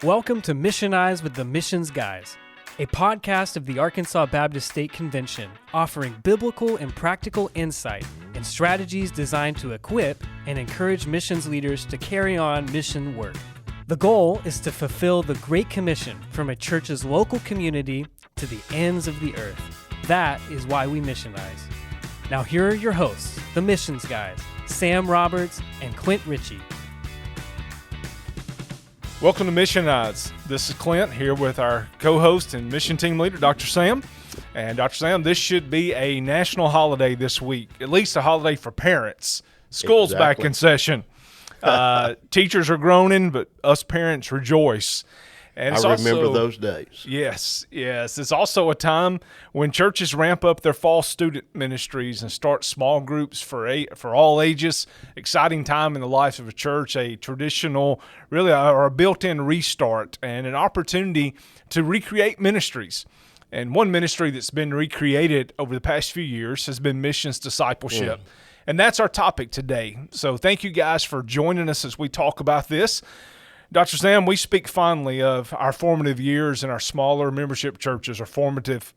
Welcome to Missionize with the Missions Guys, a podcast of the Arkansas Baptist State Convention offering biblical and practical insight and strategies designed to equip and encourage missions leaders to carry on mission work. The goal is to fulfill the Great Commission from a church's local community to the ends of the earth. That is why we missionize. Now here are your hosts, the Missions Guys, Sam Roberts and Clint Ritchie. Welcome to Missionize. This is Clint here with our co-host and mission team leader, Dr. Sam. And Dr. Sam, this should be a national holiday this week, at least a holiday for parents. School's back in session. Teachers are groaning, but us parents rejoice. And I remember those days. Yes. It's also a time when churches ramp up their fall student ministries and start small groups for all ages. Exciting time in the life of a church, a traditional, really, or a built-in restart and an opportunity to recreate ministries. And one ministry that's been recreated over the past few years has been missions discipleship. And that's our topic today. So thank you guys for joining us as we talk about this. Dr. Sam, we speak fondly of our formative years in our smaller membership churches or formative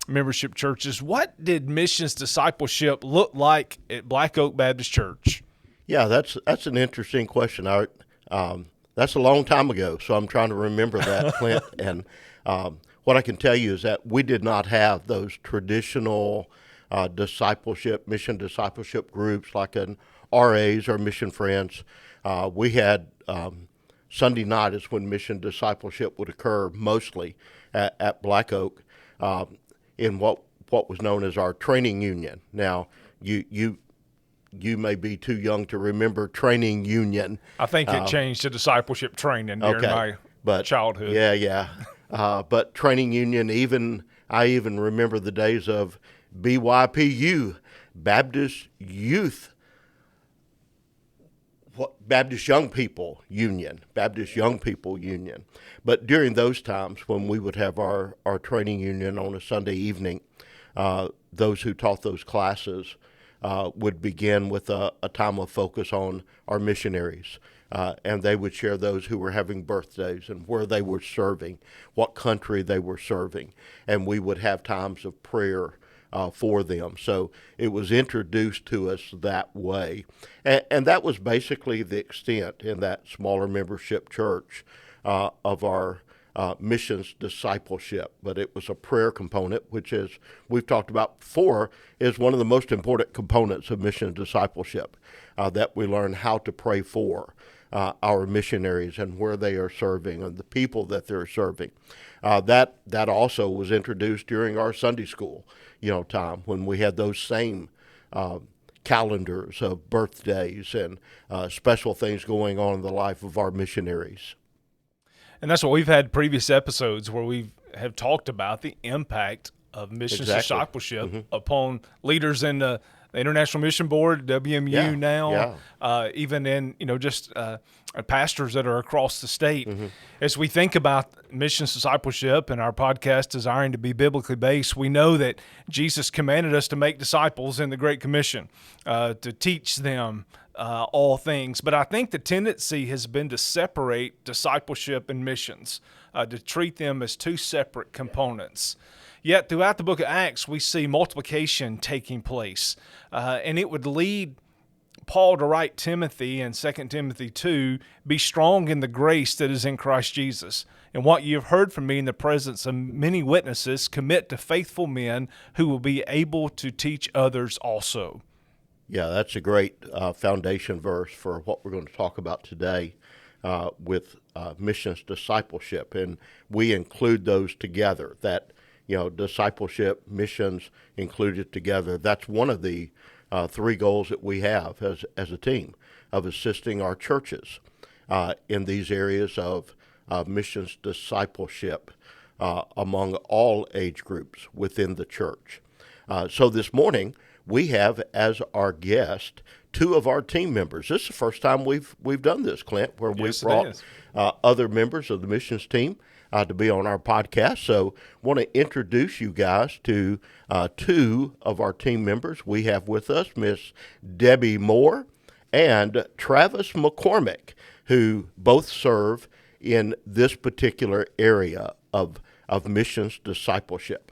membership churches. What did missions discipleship look like at Black Oak Baptist Church? Yeah, that's an interesting question. That's a long time ago, so I'm trying to remember that, Clint. And what I can tell you is that we did not have those traditional mission discipleship groups like an RAs or Mission Friends. We had Sunday night is when mission discipleship would occur mostly at Black Oak in what was known as our training union. Now, you may be too young to remember training union. I think it changed to discipleship training during my childhood. Yeah. But training union, I even remember the days of BYPU, Baptist Young People Union. But during those times when we would have our training union on a Sunday evening, those who taught those classes would begin with a time of focus on our missionaries. And they would share those who were having birthdays and where they were serving, what country they were serving. And we would have times of prayer for them. So it was introduced to us that way. And that was basically the extent in that smaller membership church of our missions discipleship. But it was a prayer component, which is, we've talked about before, is one of the most important components of missions discipleship, that we learn how to pray for our missionaries and where they are serving and the people that they're serving. That also was introduced during our Sunday school time when we had those same calendars of birthdays and special things going on in the life of our missionaries. And that's what we've had previous episodes where we have talked about the impact of missions discipleship upon leaders in the International Mission Board, WMU now, even in, just pastors that are across the state. As we think about missions discipleship and our podcast desiring to be biblically based, we know that Jesus commanded us to make disciples in the Great Commission, to teach them all things. But I think the tendency has been to separate discipleship and missions, to treat them as two separate components. Yet throughout the book of Acts, we see multiplication taking place. And it would lead Paul to write Timothy in 2 Timothy 2, be strong in the grace that is in Christ Jesus. And what you have heard from me in the presence of many witnesses, commit to faithful men who will be able to teach others also. Yeah, that's a great foundation verse for what we're going to talk about today with missions discipleship. And we include those together, that discipleship, missions included together. That's one of the three goals that we have as a team of assisting our churches in these areas of missions discipleship among all age groups within the church. So this morning we have as our guest two of our team members. This is the first time we've done this, Clint, where we've brought other members of the missions team to be on our podcast. So I want to introduce you guys to two of our team members. We have with us Miss Debbie Moore and Travis McCormick, who both serve in this particular area of missions discipleship.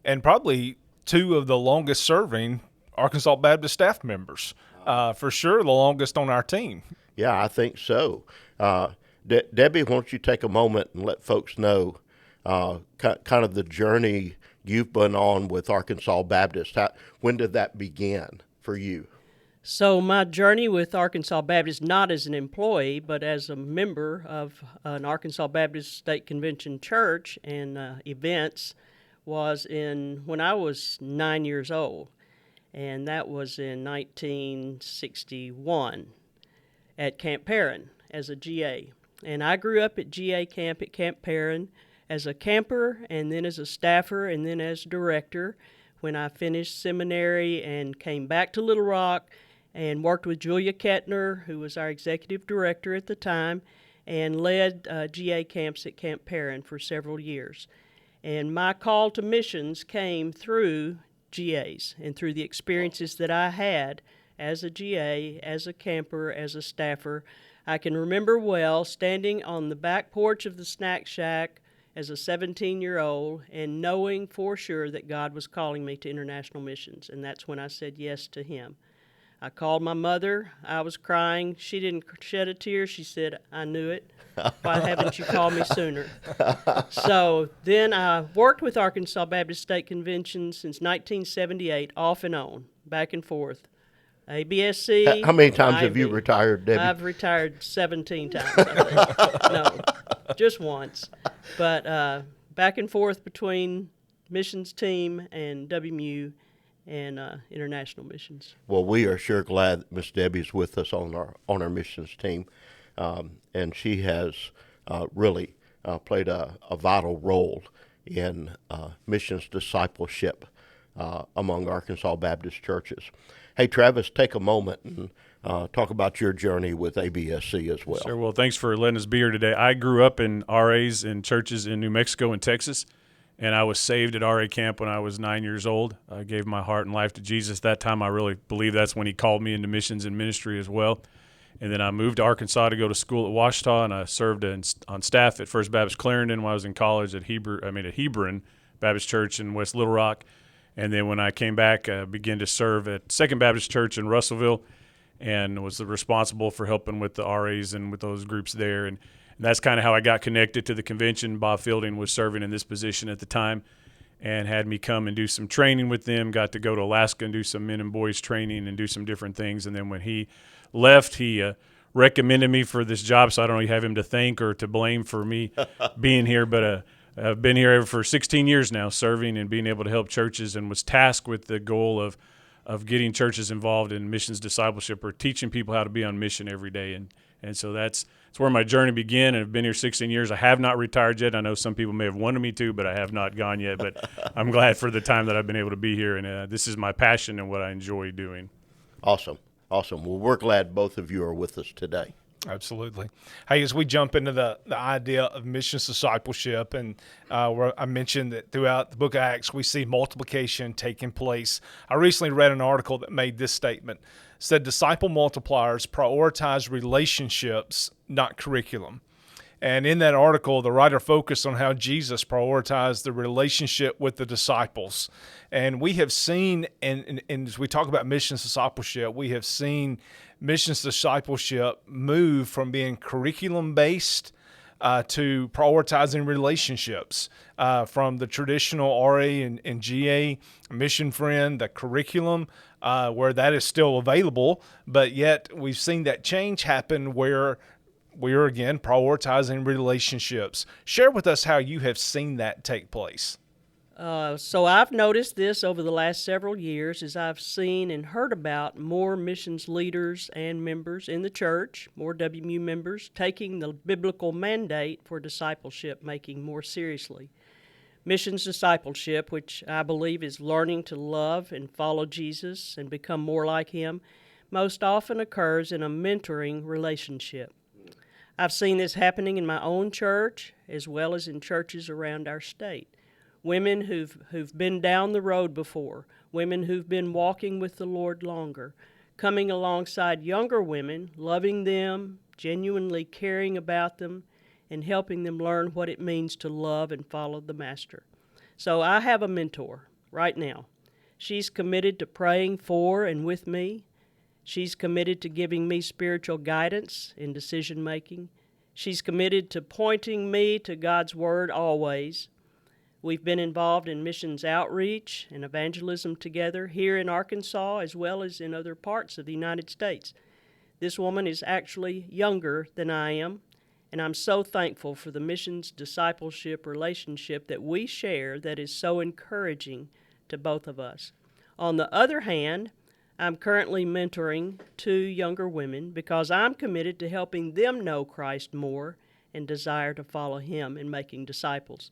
And probably two of the longest serving Arkansas Baptist staff members. For sure, the longest on our team. Yeah, I think so. Debbie, why don't you take a moment and let folks know kind of the journey you've been on with Arkansas Baptist. When did that begin for you? So my journey with Arkansas Baptist, not as an employee, but as a member of an Arkansas Baptist State Convention church and events, was when I was 9 years old, and that was in 1961 at Camp Perrin as a GA. And I grew up at GA camp at Camp Perrin as a camper, and then as a staffer, and then as director when I finished seminary and came back to Little Rock and worked with Julia Kettner, who was our executive director at the time, and led GA camps at Camp Perrin for several years. And my call to missions came through GAs and through the experiences that I had as a GA, as a camper, as a staffer. I can remember well standing on the back porch of the snack shack as a 17-year-old and knowing for sure that God was calling me to international missions, and that's when I said yes to Him. I called my mother. I was crying. She didn't shed a tear. She said, "I knew it. Why haven't you called me sooner?" So then I worked with Arkansas Baptist State Convention since 1978, off and on, back and forth. ABSC. How many times have you retired, Debbie? I've retired 17 times, I think. No, just once. But back and forth between missions team and WMU and international missions. Well, we are sure glad that Miss Debbie's with us on our missions team, and she has really played a vital role in missions discipleship among Arkansas Baptist churches. Hey, Travis, take a moment and talk about your journey with ABSC as well. Sure. Well, thanks for letting us be here today. I grew up in RAs in churches in New Mexico and Texas, and I was saved at RA camp when I was 9 years old. I gave my heart and life to Jesus. That time I really believe that's when He called me into missions and ministry as well. And then I moved to Arkansas to go to school at Ouachita, and I served on staff at First Baptist Clarendon when I was in college at Hebron Baptist Church in West Little Rock. And then when I came back, I began to serve at Second Baptist Church in Russellville and was responsible for helping with the RAs and with those groups there. And that's kind of how I got connected to the convention. Bob Fielding was serving in this position at the time and had me come and do some training with them, got to go to Alaska and do some men and boys training and do some different things. And then when he left, he recommended me for this job, so I don't really have him to thank or to blame for me being here. But I've been here for 16 years now, serving and being able to help churches, and was tasked with the goal of getting churches involved in missions discipleship, or teaching people how to be on mission every day. And so that's where my journey began, and I've been here 16 years. I have not retired yet. I know some people may have wanted me to, but I have not gone yet. But I'm glad for the time that I've been able to be here, and this is my passion and what I enjoy doing. Awesome. Well, we're glad both of you are with us today. Absolutely. Hey, as we jump into the idea of missions discipleship, and where I mentioned that throughout the book of Acts, we see multiplication taking place. I recently read an article that made this statement. It said, disciple multipliers prioritize relationships, not curriculum. And in that article, the writer focused on how Jesus prioritized the relationship with the disciples. And we have seen, and as we talk about missions discipleship, we have seen missions discipleship move from being curriculum-based to prioritizing relationships, from the traditional RA and GA mission friend, the curriculum, where that is still available, but yet we've seen that change happen where we are, again, prioritizing relationships. Share with us how you have seen that take place. So I've noticed this over the last several years as I've seen and heard about more missions leaders and members in the church, more WMU members, taking the biblical mandate for discipleship making more seriously. Missions discipleship, which I believe is learning to love and follow Jesus and become more like Him, most often occurs in a mentoring relationship. I've seen this happening in my own church as well as in churches around our state. Women who've been down the road before, women who've been walking with the Lord longer, coming alongside younger women, loving them, genuinely caring about them, and helping them learn what it means to love and follow the Master. So I have a mentor right now. She's committed to praying for and with me. She's committed to giving me spiritual guidance in decision making. She's committed to pointing me to God's Word always. We've been involved in missions outreach and evangelism together here in Arkansas as well as in other parts of the United States. This woman is actually younger than I am, and I'm so thankful for the missions discipleship relationship that we share that is so encouraging to both of us. On the other hand, I'm currently mentoring 2 younger women because I'm committed to helping them know Christ more and desire to follow Him in making disciples.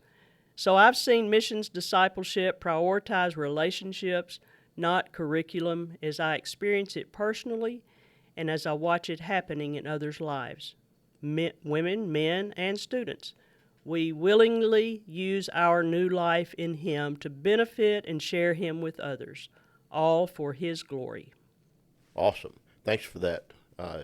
So I've seen missions discipleship prioritize relationships, not curriculum, as I experience it personally and as I watch it happening in others' lives. Women, men, and students. We willingly use our new life in Him to benefit and share Him with others, all for His glory. Awesome. Thanks for that,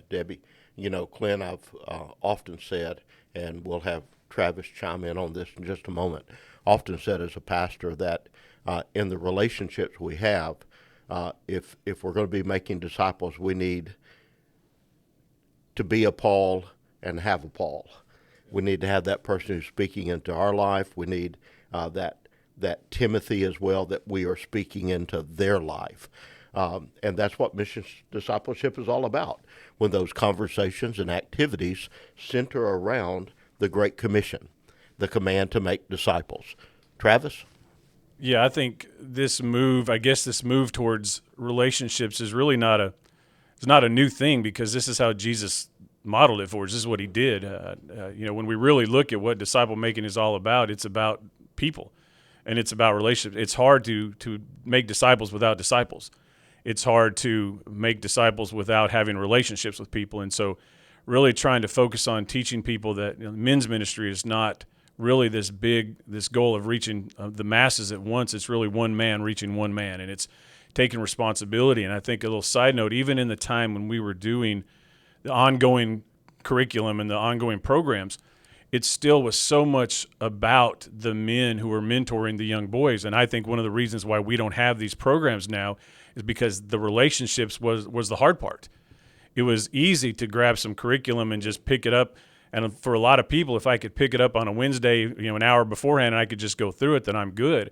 Debbie. You know, Clint, I've often said, and we'll have Travis chime in on this in just a moment, often said as a pastor that in the relationships we have, if we're going to be making disciples, we need to be a Paul and have a Paul. We need to have that person who's speaking into our life. We need that Timothy as well, that we are speaking into their life. And that's what missions discipleship is all about, when those conversations and activities center around the Great Commission, the command to make disciples. Travis? Yeah, I think this move towards relationships is really not a new thing, because this is how Jesus modeled it for us. This is what He did. When we really look at what disciple making is all about, it's about people, and it's about relationships. It's hard to make disciples without disciples. It's hard to make disciples without having relationships with people. And so really trying to focus on teaching people that men's ministry is not really this goal of reaching the masses at once. It's really one man reaching one man, and it's taking responsibility. And I think a little side note, even in the time when we were doing the ongoing curriculum and the ongoing programs, it still was so much about the men who were mentoring the young boys. And I think one of the reasons why we don't have these programs now is because the relationships was the hard part. It was easy to grab some curriculum and just pick it up. And for a lot of people, if I could pick it up on a Wednesday, an hour beforehand, and I could just go through it, then I'm good.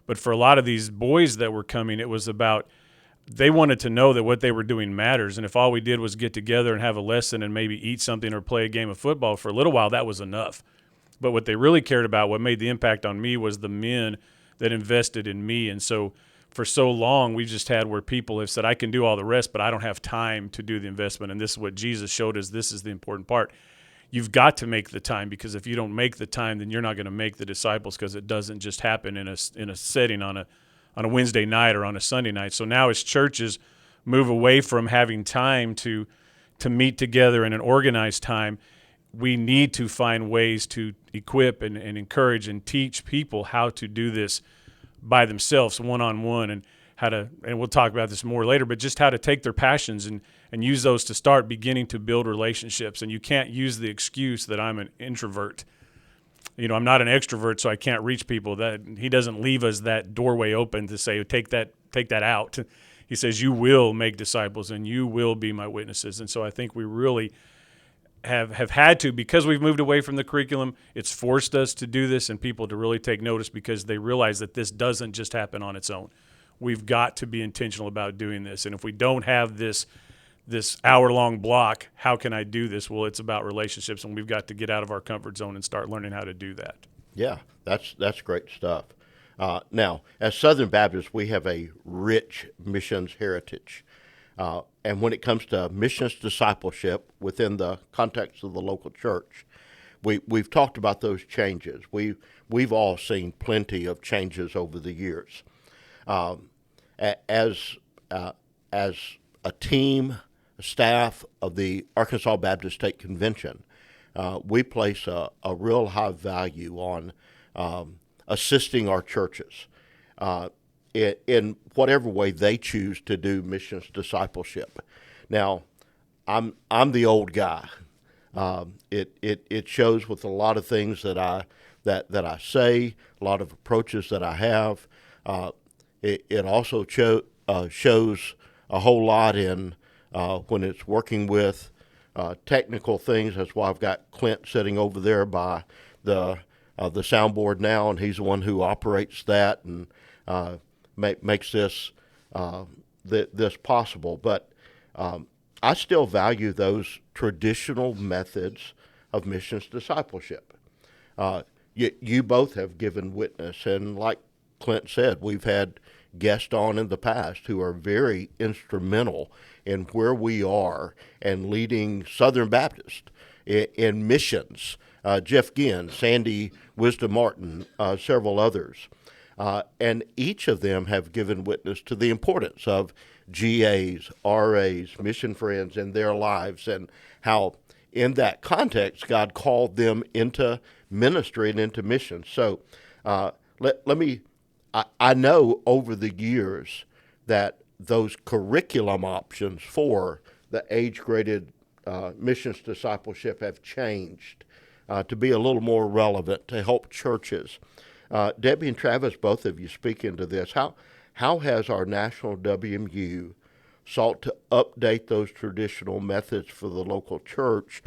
But for a lot of these boys that were coming, it was about, they wanted to know that what they were doing matters. And if all we did was get together and have a lesson and maybe eat something or play a game of football for a little while, that was enough. But what they really cared about, what made the impact on me, was the men that invested in me. And so for so long, we've just had where people have said, I can do all the rest, but I don't have time to do the investment. And this is what Jesus showed us. This is the important part. You've got to make the time, because if you don't make the time, then you're not going to make the disciples, because it doesn't just happen in a setting on a Wednesday night or on a Sunday night. So now as churches move away from having time to meet together in an organized time, we need to find ways to equip and encourage and teach people how to do this by themselves, one-on-one, and we'll talk about this more later, but just how to take their passions and use those to start beginning to build relationships. And you can't use the excuse that I'm an introvert. I'm not an extrovert, so I can't reach people. That He doesn't leave us that doorway open to say, take that out. He says, you will make disciples and you will be my witnesses. And so I think we really have had to, because we've moved away from the curriculum, it's forced us to do this and people to really take notice, because they realize that this doesn't just happen on its own. We've got to be intentional about doing this. And if we don't have this hour-long block, how can I do this? Well, it's about relationships, and we've got to get out of our comfort zone and start learning how to do that. Yeah, that's great stuff. Now, as Southern Baptists, we have a rich missions heritage. And when it comes to missions discipleship within the context of the local church, we've talked about those changes. We've all seen plenty of changes over the years. As a team, a staff of the Arkansas Baptist State Convention, we place a real high value on assisting our churches in whatever way they choose to do missions discipleship. Now, I'm the old guy. It shows with a lot of things that I say, a lot of approaches that I have. It also shows a whole lot in when it's working with technical things. That's why I've got Clint sitting over there by the soundboard now, and he's the one who operates that and makes this this possible. But I still value those traditional methods of missions discipleship. You both have given witness, and like Clint said, we've had guests on in the past who are very instrumental in where we are and leading Southern Baptist in missions. Jeff Ginn, Sandy Wisdom Martin, several others. And each of them have given witness to the importance of GAs, RAs, mission friends in their lives, and how in that context God called them into ministry and into mission. So I know over the years that those curriculum options for the age-graded missions discipleship have changed to be a little more relevant to help churches. Debbie and Travis, both of you speak into this. How has our national WMU sought to update those traditional methods for the local church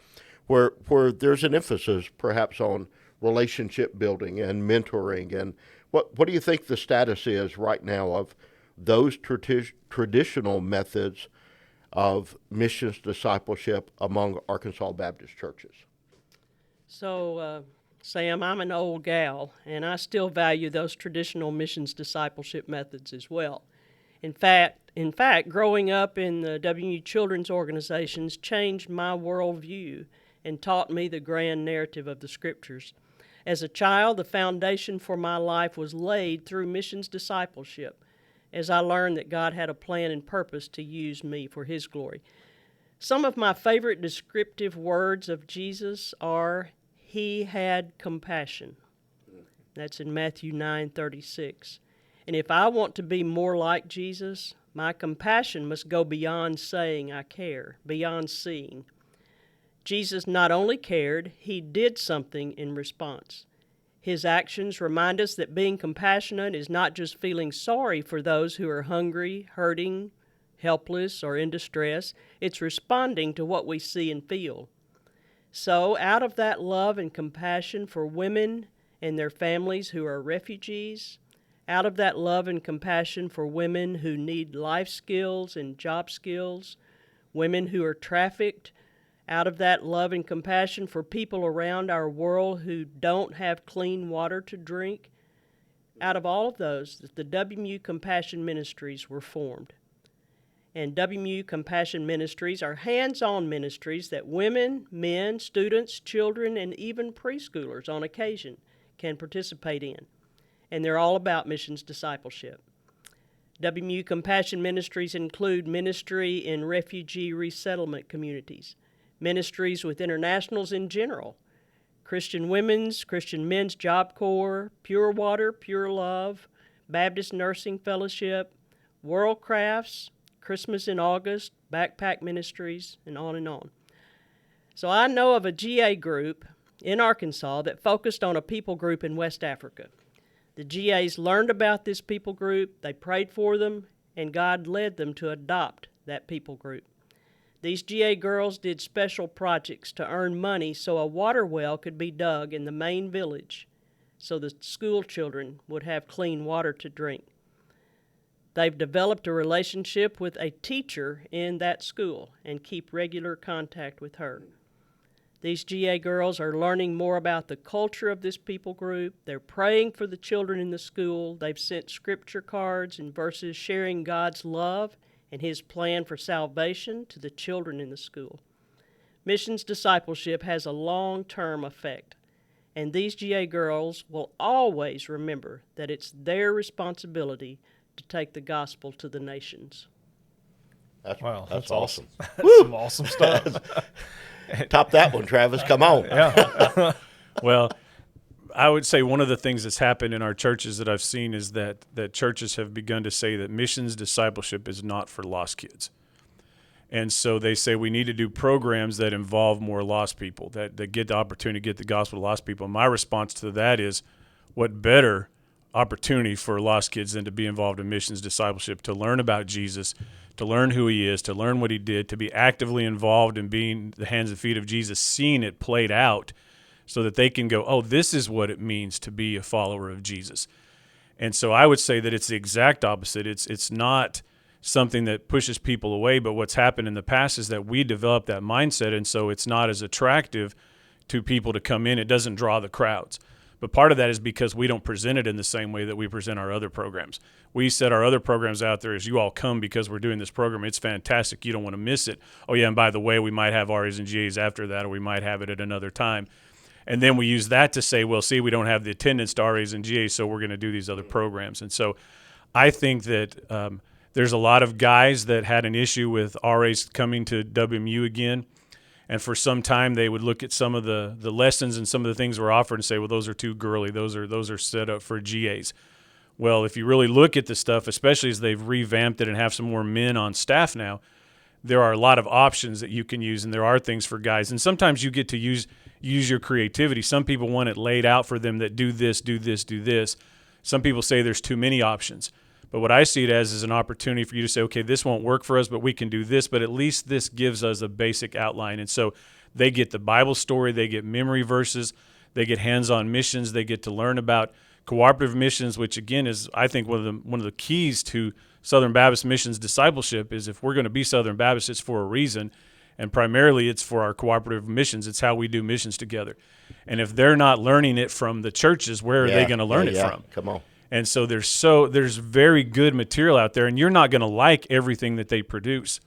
where there's an emphasis perhaps on relationship building and mentoring? And what do you think the status is right now of those traditional methods of missions discipleship among Arkansas Baptist churches? So, Sam, I'm an old gal, and I still value those traditional missions discipleship methods as well. In fact, growing up in the WMU children's organizations changed my worldview and taught me the grand narrative of the Scriptures. As a child, the foundation for my life was laid through missions discipleship, as I learned that God had a plan and purpose to use me for His glory. Some of my favorite descriptive words of Jesus are, He had compassion. That's in Matthew 9:36. And if I want to be more like Jesus, my compassion must go beyond saying I care, beyond seeing. Jesus not only cared, He did something in response. His actions remind us that being compassionate is not just feeling sorry for those who are hungry, hurting, helpless, or in distress. It's responding to what we see and feel. So, out of that love and compassion for women and their families who are refugees, out of that love and compassion for women who need life skills and job skills, women who are trafficked, out of that love and compassion for people around our world who don't have clean water to drink, out of all of those, the WMU Compassion Ministries were formed. And WMU Compassion Ministries are hands-on ministries that women, men, students, children, and even preschoolers on occasion can participate in. And they're all about missions discipleship. WMU Compassion Ministries include ministry in refugee resettlement communities, ministries with internationals in general, Christian women's, Christian men's Job Corps, Pure Water, Pure Love, Baptist Nursing Fellowship, World Crafts, Christmas in August, Backpack Ministries, and on and on. So I know of a GA group in Arkansas that focused on a people group in West Africa. The GAs learned about this people group, they prayed for them, and God led them to adopt that people group. These GA girls did special projects to earn money so a water well could be dug in the main village so the school children would have clean water to drink. They've developed a relationship with a teacher in that school and keep regular contact with her. These GA girls are learning more about the culture of this people group. They're praying for the children in the school. They've sent scripture cards and verses sharing God's love and His plan for salvation to the children in the school. Missions discipleship has a long-term effect, and these GA girls will always remember that it's their responsibility to take the gospel to the nations. That's awesome. That's some awesome stuff. Top that one, Travis. Come on. Yeah. Well, I would say one of the things that's happened in our churches that I've seen is that churches have begun to say that missions discipleship is not for lost kids. And so they say we need to do programs that involve more lost people, that get the opportunity to get the gospel to lost people. And my response to that is, what better opportunity for lost kids than to be involved in missions discipleship, to learn about Jesus, to learn who he is, to learn what he did, to be actively involved in being the hands and feet of Jesus, seeing it played out so that they can go, oh, this is what it means to be a follower of Jesus. And so I would say that it's the exact opposite. It's not something that pushes people away, but what's happened in the past is that we developed that mindset, and so it's not as attractive to people to come in. It doesn't draw the crowds. But part of that is because we don't present it in the same way that we present our other programs. We set our other programs out there as, you all come because we're doing this program. It's fantastic. You don't want to miss it. Oh, yeah, and by the way, we might have RAs and GAs after that, or we might have it at another time. And then we use that to say, well, see, we don't have the attendance to RAs and GAs, so we're going to do these other programs. And so I think that there's a lot of guys that had an issue with RAs coming to WMU again. And for some time, they would look at some of the lessons and some of the things we're offered and say, well, those are too girly. Those are set up for GAs. Well, if you really look at the stuff, especially as they've revamped it and have some more men on staff now, there are a lot of options that you can use, and there are things for guys. And sometimes you get to use your creativity. Some people want it laid out for them that do this, do this, do this. Some people say there's too many options. But what I see it as is an opportunity for you to say, okay, this won't work for us, but we can do this. But at least this gives us a basic outline. And so they get the Bible story, they get memory verses, they get hands-on missions, they get to learn about cooperative missions, which again is, I think, one of the keys to Southern Baptist missions discipleship is, if we're going to be Southern Baptist, it's for a reason. And primarily it's for our cooperative missions. It's how we do missions together. And if they're not learning it from the churches, where are they going to learn it from? Come on. And so there's very good material out there, and you're not going to like everything that they produce,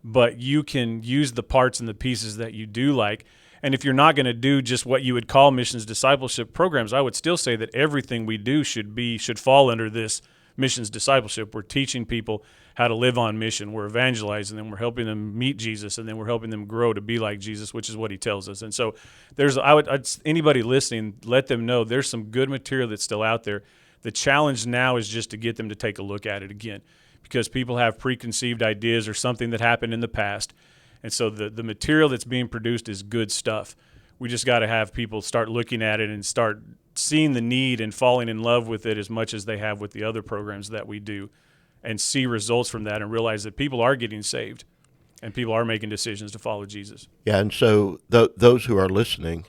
but you can use the parts and the pieces that you do like. And if you're not going to do just what you would call missions discipleship programs, I would still say that everything we do should fall under this missions discipleship. We're teaching people how to live on mission. We're evangelizing them. We're helping them meet Jesus, and then we're helping them grow to be like Jesus, which is what he tells us. And so anybody listening, let them know there's some good material that's still out there. The challenge now is just to get them to take a look at it again, because people have preconceived ideas or something that happened in the past. And so the material that's being produced is good stuff. We just got to have people start looking at it and start seeing the need and falling in love with it as much as they have with the other programs that we do, and see results from that and realize that people are getting saved and people are making decisions to follow Jesus. Yeah, and so those who are listening,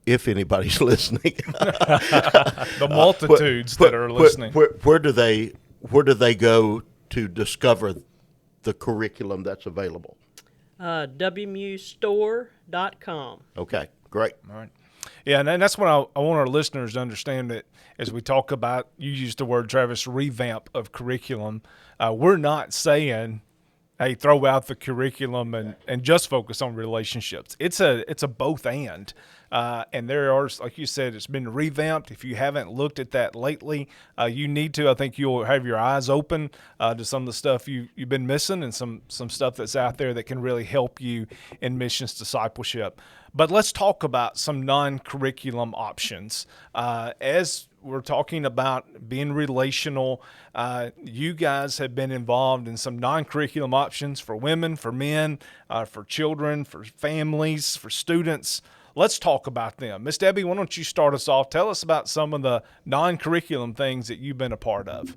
if anybody's listening, the multitudes that are listening, where do they go to discover the curriculum that's available? WMUstore.com. Okay, great. All right. Yeah, and that's what I want our listeners to understand, that as we talk about, you used the word, Travis, revamp of curriculum. We're not saying, hey, throw out the curriculum and just focus on relationships. It's a both and. And there are, like you said, it's been revamped. If you haven't looked at that lately, you need to. I think you'll have your eyes open to some of the stuff you've been missing, and some stuff that's out there that can really help you in missions discipleship. But let's talk about some non-curriculum options. As we're talking about being relational, you guys have been involved in some non-curriculum options for women, for men, for children, for families, for students. Let's talk about them. Miss Debbie, why don't you start us off? Tell us about some of the non-curriculum things that you've been a part of.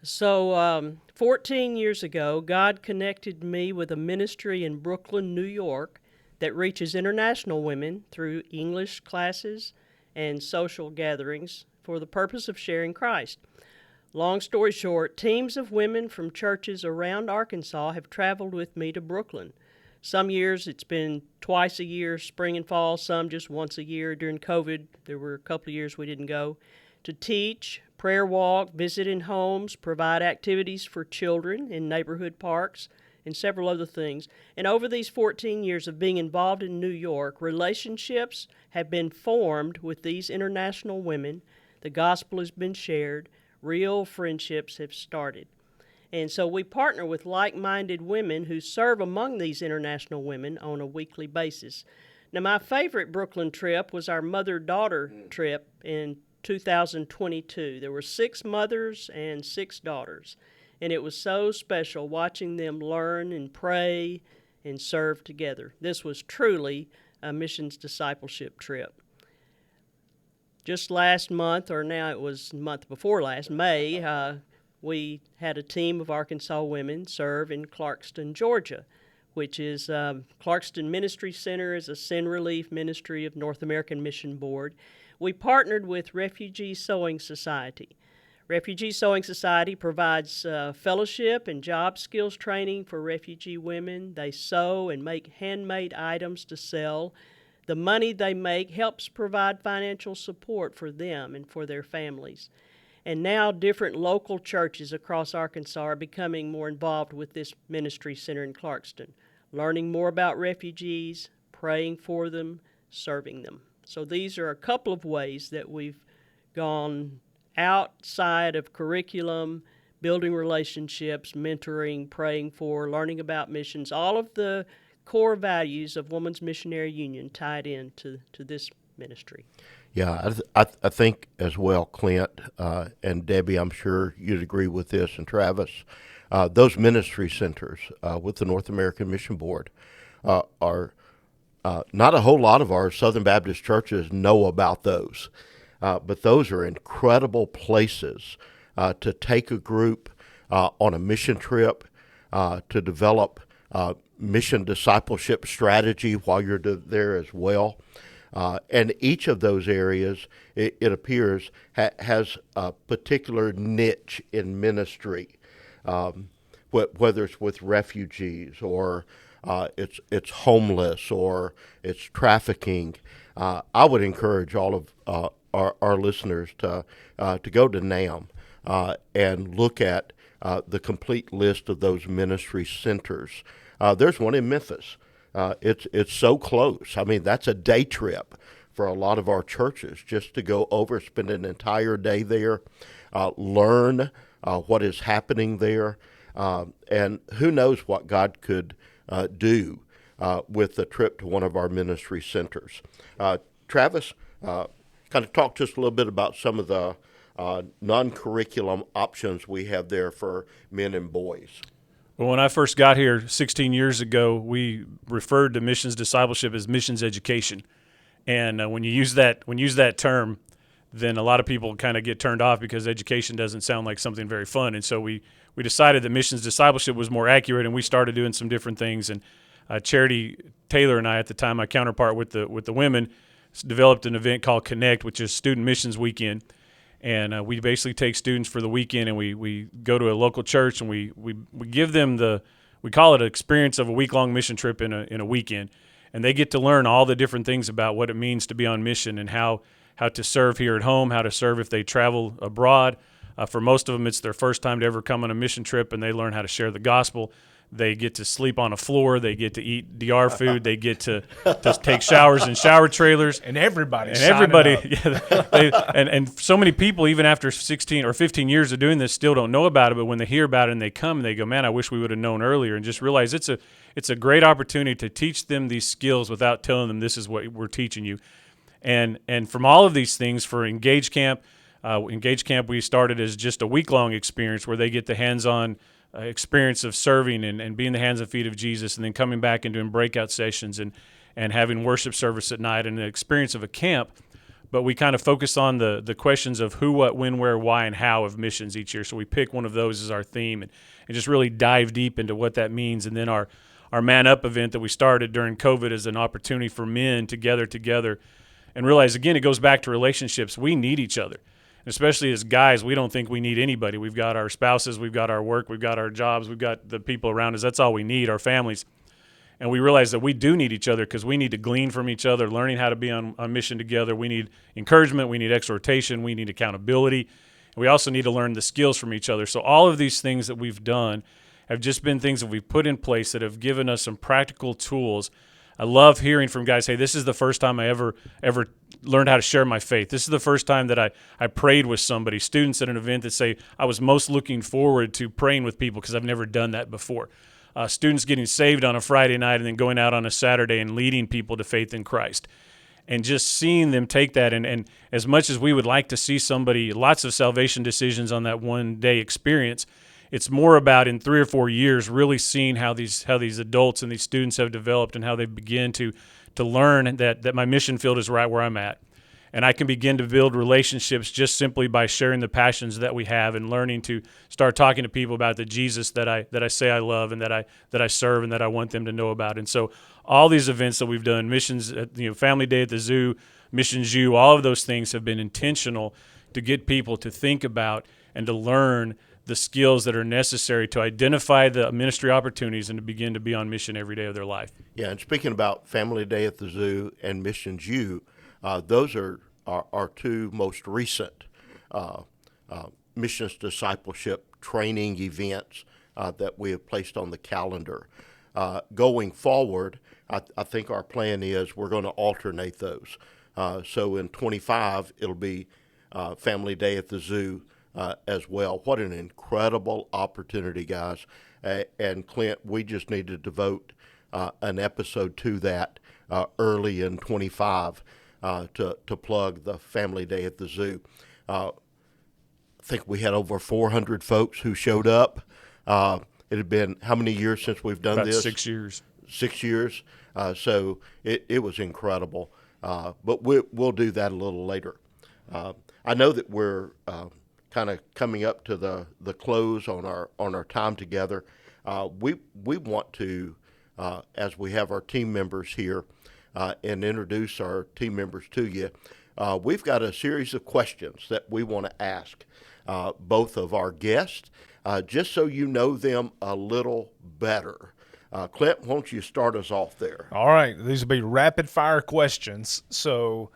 So 14 years ago, God connected me with a ministry in Brooklyn, New York, that reaches international women through English classes and social gatherings for the purpose of sharing Christ. Long story short, teams of women from churches around Arkansas have traveled with me to Brooklyn. Some years it's been twice a year, spring and fall, some just once a year. During COVID, there were a couple of years we didn't go, to teach, prayer walk, visit in homes, provide activities for children in neighborhood parks, and several other things. And over these 14 years of being involved in New York, relationships have been formed with these international women. The gospel has been shared. Real friendships have started. And so we partner with like-minded women who serve among these international women on a weekly basis. Now, my favorite Brooklyn trip was our mother-daughter trip in 2022. There were 6 mothers and 6 daughters. And it was so special watching them learn and pray and serve together. This was truly a missions discipleship trip. Just last month, or now it was the month before last, May, we had a team of Arkansas women serve in Clarkston, Georgia, which is Clarkston Ministry Center is a sin relief ministry of North American Mission Board. We partnered with Refugee Sewing Society. Refugee Sewing Society provides fellowship and job skills training for refugee women. They sew and make handmade items to sell. The money they make helps provide financial support for them and for their families. And now different local churches across Arkansas are becoming more involved with this ministry center in Clarkston, learning more about refugees, praying for them, serving them. So these are a couple of ways that we've gone outside of curriculum, building relationships, mentoring, praying for, learning about missions, all of the core values of Women's Missionary Union tied into this ministry. Yeah, I think as well, Clint and Debbie, I'm sure you'd agree with this, and Travis, those ministry centers with the North American Mission Board are not a whole lot of our Southern Baptist churches know about those. But those are incredible places to take a group on a mission trip, to develop mission discipleship strategy while you're there as well. And each of those areas, it appears, has a particular niche in ministry, whether it's with refugees or it's homeless or it's trafficking. I would encourage all of our listeners to go to NAM and look at the complete list of those ministry centers. There's one in Memphis. It's so close. I mean, that's a day trip for a lot of our churches just to go over, spend an entire day there, learn what is happening there, and who knows what God could do with a trip to one of our ministry centers. Travis, kind of talk to us a little bit about some of the non-curriculum options we have there for men and boys. Well, when I first got here 16 years ago, we referred to missions discipleship as missions education. And when you use that term, then a lot of people kind of get turned off because education doesn't sound like something very fun. And so we decided that missions discipleship was more accurate, and we started doing some different things. And Charity Taylor and I, at the time, my counterpart with the women, developed an event called Connect, which is Student Missions Weekend. And we basically take students for the weekend, and we go to a local church, and we give them we call it an experience of a week-long mission trip in a weekend. And they get to learn all the different things about what it means to be on mission and how to serve here at home, how to serve if they travel abroad. For most of them, it's their first time to ever come on a mission trip, and they learn how to share the gospel. They get to sleep on a floor. They get to eat DR food. They get to take showers in shower trailers. And everybody, yeah, and so many people, even after 16 or 15 years of doing this, still don't know about it. But when they hear about it and they come, and they go, "Man, I wish we would have known earlier," and just realize it's a great opportunity to teach them these skills without telling them this is what we're teaching you. And from all of these things, for Engage Camp, we started as just a week-long experience where they get the hands-on experience of serving and being the hands and feet of Jesus, and then coming back and doing breakout sessions and having worship service at night and the experience of a camp. But we kind of focus on the questions of who, what, when, where, why, and how of missions each year. So we pick one of those as our theme and just really dive deep into what that means. And then our Man Up event that we started during COVID is an opportunity for men to gather together and realize, again, it goes back to relationships. We need each other. Especially as guys, we don't think we need anybody. We've got our spouses, we've got our work, we've got our jobs, we've got the people around us. That's all we need, our families. And we realize that we do need each other because we need to glean from each other, learning how to be on mission together. We need encouragement, we need exhortation, we need accountability. And we also need to learn the skills from each other. So all of these things that we've done have just been things that we've put in place that have given us some practical tools. I love hearing from guys, hey, this is the first time I ever learned how to share my faith. This is the first time that I prayed with somebody. Students at an event that say, I was most looking forward to praying with people because I've never done that before. Students getting saved on a Friday night and then going out on a Saturday and leading people to faith in Christ. And just seeing them take that, and as much as we would like to see somebody, lots of salvation decisions on that one-day experience, it's more about in 3 or 4 years really seeing how these adults and these students have developed and how they begin to learn that my mission field is right where I'm at. And I can begin to build relationships just simply by sharing the passions that we have and learning to start talking to people about the Jesus that I say I love and that I serve and that I want them to know about. And so all these events that we've done, missions, Family Day at the Zoo, Missions U, all of those things have been intentional to get people to think about and to learn the skills that are necessary to identify the ministry opportunities and to begin to be on mission every day of their life. Yeah, and speaking about Family Day at the Zoo and Missions U, those are our two most recent missions discipleship training events that we have placed on the calendar. Going forward, I think our plan is we're going to alternate those. So in 25, it'll be Family Day at the Zoo as well. What an incredible opportunity, guys. And Clint, we just need to devote an episode to that early in 25 to plug the Family Day at the Zoo. I think we had over 400 folks who showed up. It had been how many years since we've done About this? 6 years. 6 years. So it was incredible. But we'll do that a little later. I know that we're kind of coming up to the close on our time together. We want to, as we have our team members here, and introduce our team members to you, we've got a series of questions that we want to ask both of our guests, just so you know them a little better. Clint, why don't you start us off there? All right. These will be rapid-fire questions. So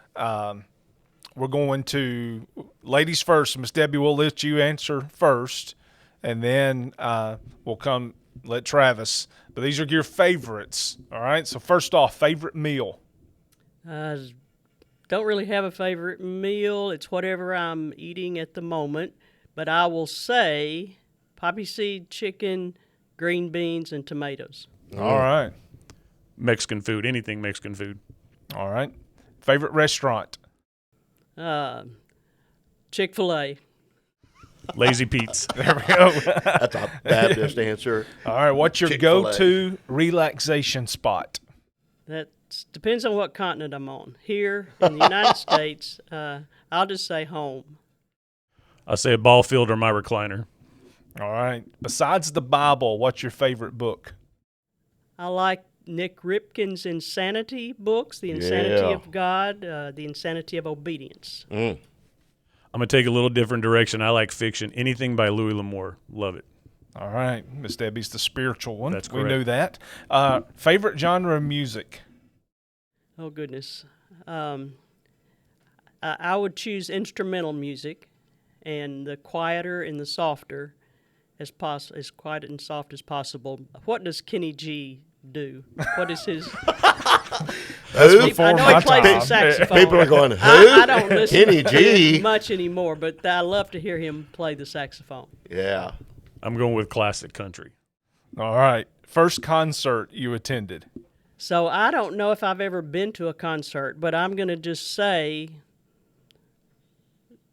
we're going to ladies first. Miss Debbie, we'll let you answer first, and then we'll let Travis. But these are your favorites, all right? So first off, favorite meal. Don't really have a favorite meal. It's whatever I'm eating at the moment. But I will say poppy seed chicken, green beans, and tomatoes. All right. Mexican food, anything Mexican food. All right. Favorite restaurant. Chick-fil-A. Lazy Pete's. There we go. That's a Baptist answer. All right. What's your Chick-fil-A. go-to relaxation spot? That depends on what continent I'm on. Here in the United States, I'll just say home. I'll say a ball field or my recliner. All right. Besides the Bible, what's your favorite book? I like Nick Ripken's Insanity books, The Insanity Yeah. of God, The Insanity of Obedience. I'm going to take a little different direction. I like fiction. Anything by Louis L'Amour. Love it. All right. Miss Debbie's the spiritual one. That's We correct. knew that. Favorite genre of music? Oh, goodness. I would choose instrumental music, and the quieter and the softer as quiet and soft as possible. What does Kenny G do? What is his... Who? before I know my he plays time. the saxophone. People are going, who? I don't listen Kenny to G. him much anymore, but I love to hear him play the saxophone. Yeah. I'm going with classic country. All right. First concert you attended? So I don't know if I've ever been to a concert, but I'm going to just say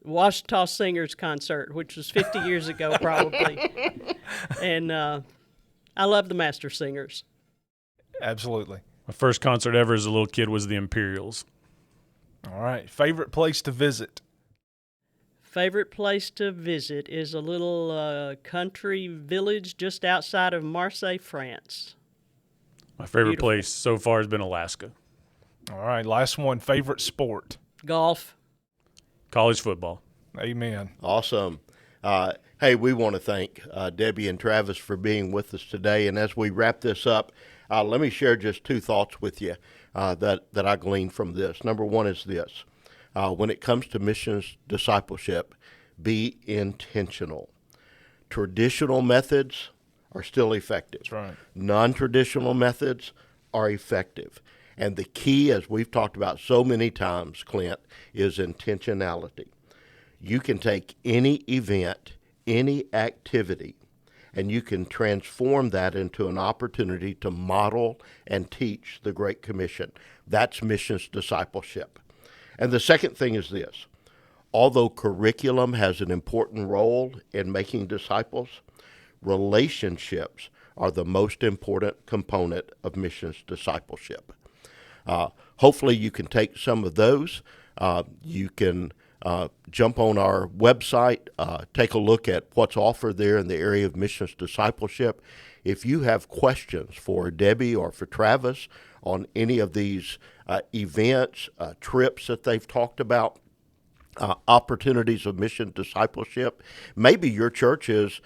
Washita Singers concert, which was 50 years ago probably. And I love the Master Singers. Absolutely. My first concert ever as a little kid was the Imperials. All right. Favorite place to visit? Favorite place to visit is a little country village just outside of Marseille, France. My favorite Beautiful. place so far has been Alaska. All right. Last one. Favorite sport? Golf. College football. Amen. Awesome. Hey, we want to thank Debbie and Travis for being with us today. And as we wrap this up, let me share just two thoughts with you that I gleaned from this. Number one is this. When it comes to missions discipleship, be intentional. Traditional methods are still effective. That's right. Non-traditional methods are effective. And the key, as we've talked about so many times, Clint, is intentionality. You can take any event, any activity, and you can transform that into an opportunity to model and teach the Great Commission. That's missions discipleship. And the second thing is this. Although curriculum has an important role in making disciples, relationships are the most important component of missions discipleship. Hopefully you can take some of those. You can jump on our website, take a look at what's offered there in the area of missions discipleship. If you have questions for Debbie or for Travis on any of these events, trips that they've talked about, opportunities of mission discipleship, maybe your church is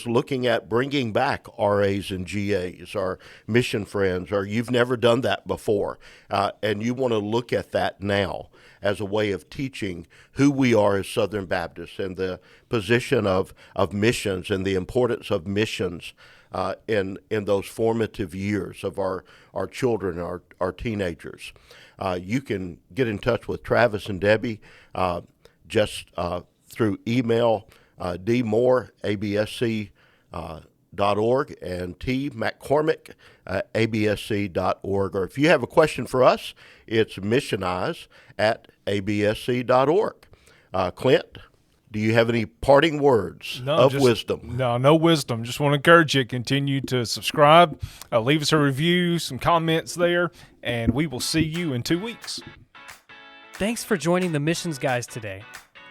looking at bringing back RAs and GAs or mission friends, or you've never done that before, and you want to look at that now as a way of teaching who we are as Southern Baptists and the position of missions and the importance of missions in those formative years of our children, our teenagers. You can get in touch with Travis and Debbie just through email, dmoore@absc.org, and McCormick, absc.org. Or if you have a question for us, it's missionize@absc.org. Clint, do you have any parting words of wisdom? No wisdom. Just want to encourage you, continue to subscribe, leave us a review, some comments there, and we will see you in 2 weeks. Thanks for joining the Missions Guys today.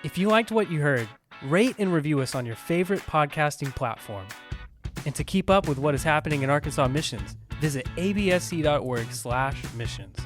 If you liked what you heard, rate and review us on your favorite podcasting platform. And to keep up with what is happening in Arkansas Missions, visit absc.org/missions.